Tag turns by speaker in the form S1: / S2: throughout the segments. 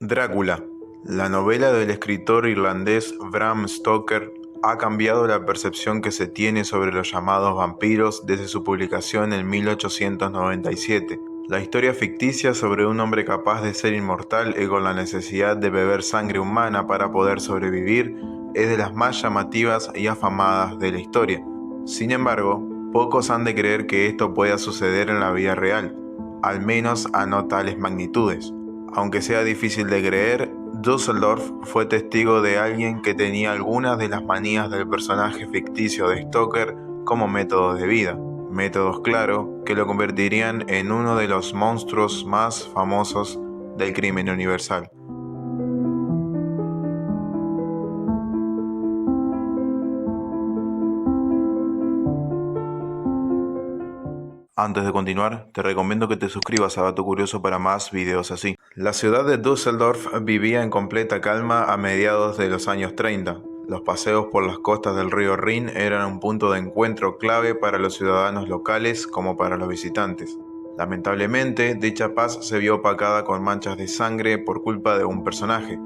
S1: Drácula, la novela del escritor irlandés Bram Stoker, ha cambiado la percepción que se tiene sobre los llamados vampiros desde su publicación en 1897. La historia ficticia sobre un hombre capaz de ser inmortal y con la necesidad de beber sangre humana para poder sobrevivir es de las más llamativas y afamadas de la historia. Sin embargo, pocos han de creer que esto pueda suceder en la vida real, al menos a no tales magnitudes. Aunque sea difícil de creer, Dusseldorf fue testigo de alguien que tenía algunas de las manías del personaje ficticio de Stoker como métodos de vida. Métodos, claro, que lo convertirían en uno de los monstruos más famosos del crimen universal. Antes de continuar, te recomiendo que te suscribas a Dato Curioso para más videos así. La ciudad de Düsseldorf vivía en completa calma a mediados de los años 30. Los paseos por las costas del río Rin eran un punto de encuentro clave para los ciudadanos locales como para los visitantes. Lamentablemente, dicha paz se vio opacada con manchas de sangre por culpa de un personaje.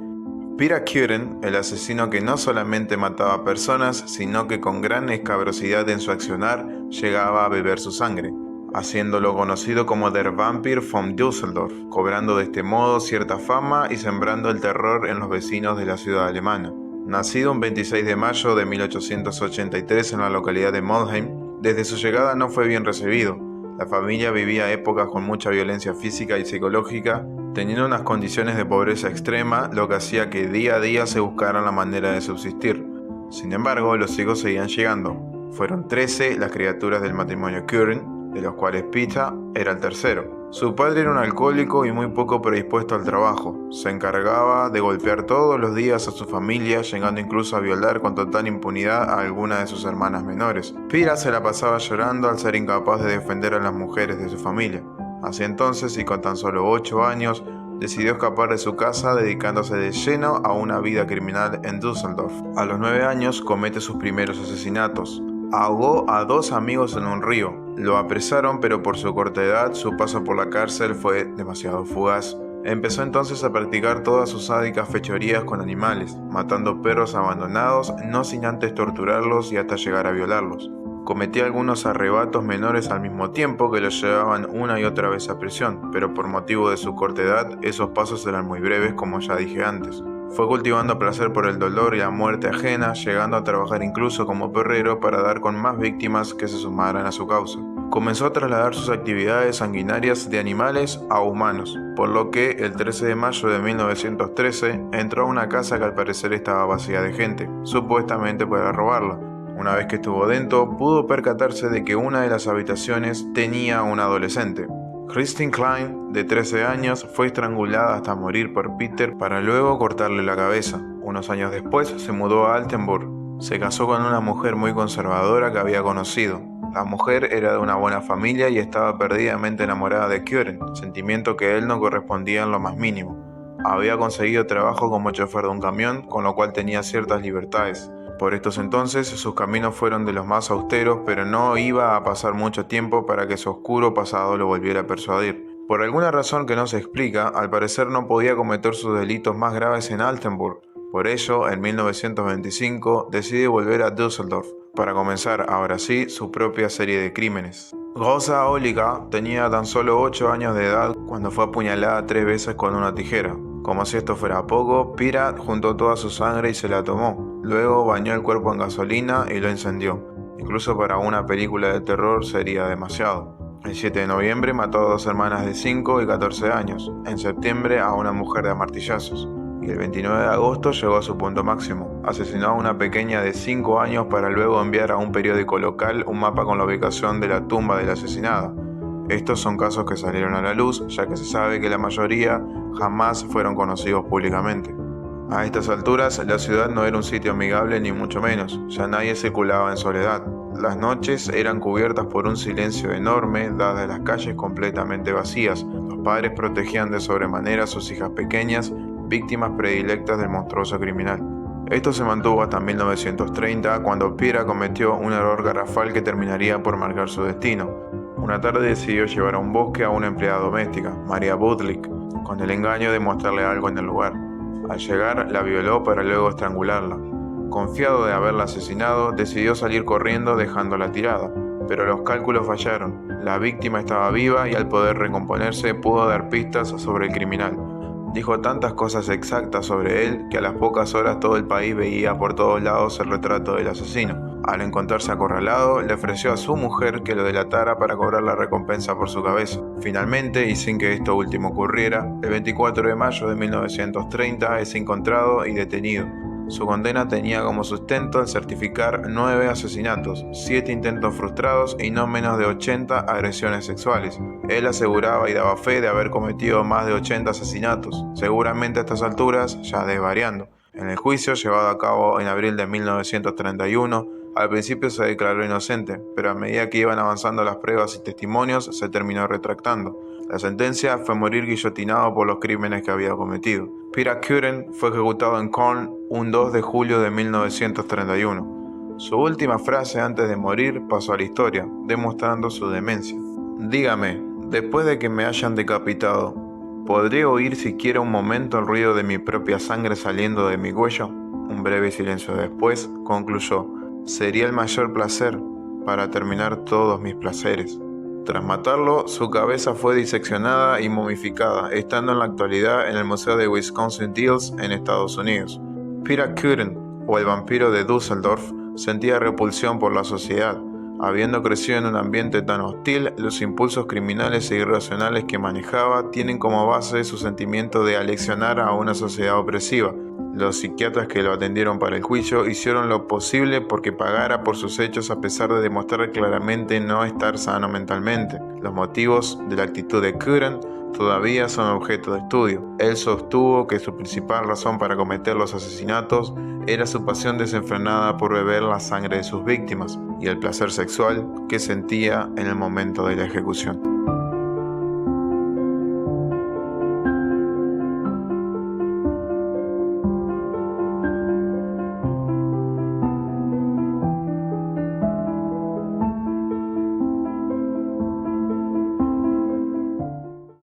S1: Peter Kürten, el asesino que no solamente mataba personas, sino que con gran escabrosidad en su accionar llegaba a beber su sangre, haciéndolo conocido como Der Vampir von Düsseldorf, cobrando de este modo cierta fama y sembrando el terror en los vecinos de la ciudad alemana. Nacido un 26 de mayo de 1883 en la localidad de Monheim, desde su llegada no fue bien recibido. La familia vivía épocas con mucha violencia física y psicológica, teniendo unas condiciones de pobreza extrema, lo que hacía que día a día se buscara la manera de subsistir. Sin embargo, los hijos seguían llegando. Fueron 13 las criaturas del matrimonio Kürten, de los cuales Peter era el tercero. Su padre era un alcohólico y muy poco predispuesto al trabajo. Se encargaba de golpear todos los días a su familia, llegando incluso a violar con total impunidad a alguna de sus hermanas menores. Peter se la pasaba llorando al ser incapaz de defender a las mujeres de su familia. Así entonces, y con tan solo 8 años, decidió escapar de su casa dedicándose de lleno a una vida criminal en Düsseldorf. A los 9 años comete sus primeros asesinatos. Ahogó a 2 amigos en un río. Lo apresaron, pero por su corta edad, su paso por la cárcel fue demasiado fugaz. Empezó entonces a practicar todas sus sádicas fechorías con animales, matando perros abandonados, no sin antes torturarlos y hasta llegar a violarlos. Cometía algunos arrebatos menores al mismo tiempo que los llevaban una y otra vez a prisión, pero por motivo de su corta edad, esos pasos eran muy breves, como ya dije antes. Fue cultivando placer por el dolor y la muerte ajena, llegando a trabajar incluso como perrero para dar con más víctimas que se sumaran a su causa. Comenzó a trasladar sus actividades sanguinarias de animales a humanos, por lo que el 13 de mayo de 1913 entró a una casa que al parecer estaba vacía de gente, supuestamente para robarla. Una vez que estuvo dentro, pudo percatarse de que una de las habitaciones tenía un adolescente. Christine Klein, de 13 años, fue estrangulada hasta morir por Peter para luego cortarle la cabeza. Unos años después se mudó a Altenburg. Se casó con una mujer muy conservadora que había conocido. La mujer era de una buena familia y estaba perdidamente enamorada de Kürten, sentimiento que él no correspondía en lo más mínimo. Había conseguido trabajo como chofer de un camión, con lo cual tenía ciertas libertades. Por estos entonces sus caminos fueron de los más austeros, pero no iba a pasar mucho tiempo para que su oscuro pasado lo volviera a persuadir. Por alguna razón que no se explica, al parecer no podía cometer sus delitos más graves en Altenburg. Por ello, en 1925 decide volver a Düsseldorf para comenzar, ahora sí, su propia serie de crímenes. Rosa Oliga tenía tan solo 8 años de edad cuando fue apuñalada 3 veces con una tijera. Como si esto fuera poco, Pirat juntó toda su sangre y se la tomó. Luego bañó el cuerpo en gasolina y lo incendió. Incluso para una película de terror sería demasiado. El 7 de noviembre mató a 2 hermanas de 5 y 14 años. En septiembre a una mujer de martillazos. Y el 29 de agosto llegó a su punto máximo. Asesinó a una pequeña de 5 años para luego enviar a un periódico local un mapa con la ubicación de la tumba de la asesinada. Estos son casos que salieron a la luz, ya que se sabe que la mayoría jamás fueron conocidos públicamente. A estas alturas, la ciudad no era un sitio amigable ni mucho menos, ya nadie circulaba en soledad. Las noches eran cubiertas por un silencio enorme, dadas las calles completamente vacías. Los padres protegían de sobremanera a sus hijas pequeñas, víctimas predilectas del monstruoso criminal. Esto se mantuvo hasta 1930, cuando Piera cometió un error garrafal que terminaría por marcar su destino. Una tarde decidió llevar a un bosque a una empleada doméstica, Maria Budlik, con el engaño de mostrarle algo en el lugar. Al llegar, la violó para luego estrangularla. Confiado de haberla asesinado, decidió salir corriendo dejándola tirada, pero los cálculos fallaron. La víctima estaba viva y al poder recomponerse pudo dar pistas sobre el criminal. Dijo tantas cosas exactas sobre él que a las pocas horas todo el país veía por todos lados el retrato del asesino. Al encontrarse acorralado, le ofreció a su mujer que lo delatara para cobrar la recompensa por su cabeza. Finalmente, y sin que esto último ocurriera, el 24 de mayo de 1930 es encontrado y detenido. Su condena tenía como sustento el certificar 9 asesinatos, 7 intentos frustrados y no menos de 80 agresiones sexuales. Él aseguraba y daba fe de haber cometido más de 80 asesinatos, seguramente a estas alturas ya desvariando. En el juicio llevado a cabo en abril de 1931, al principio se declaró inocente, pero a medida que iban avanzando las pruebas y testimonios, se terminó retractando. La sentencia fue morir guillotinado por los crímenes que había cometido. Peter Curran fue ejecutado en Corn un 2 de julio de 1931. Su última frase antes de morir pasó a la historia, demostrando su demencia. Dígame, después de que me hayan decapitado, ¿podré oír siquiera un momento el ruido de mi propia sangre saliendo de mi cuello? Un breve silencio después, concluyó: sería el mayor placer para terminar todos mis placeres. Tras matarlo, su cabeza fue diseccionada y momificada, estando en la actualidad en el Museo de Wisconsin Dells en Estados Unidos. Peter Curran, o el vampiro de Düsseldorf, sentía repulsión por la sociedad. Habiendo crecido en un ambiente tan hostil, los impulsos criminales e irracionales que manejaba tienen como base su sentimiento de aleccionar a una sociedad opresiva. Los psiquiatras que lo atendieron para el juicio hicieron lo posible porque pagara por sus hechos a pesar de demostrar claramente no estar sano mentalmente. Los motivos de la actitud de Curran todavía son objeto de estudio. Él sostuvo que su principal razón para cometer los asesinatos era su pasión desenfrenada por beber la sangre de sus víctimas y el placer sexual que sentía en el momento de la ejecución.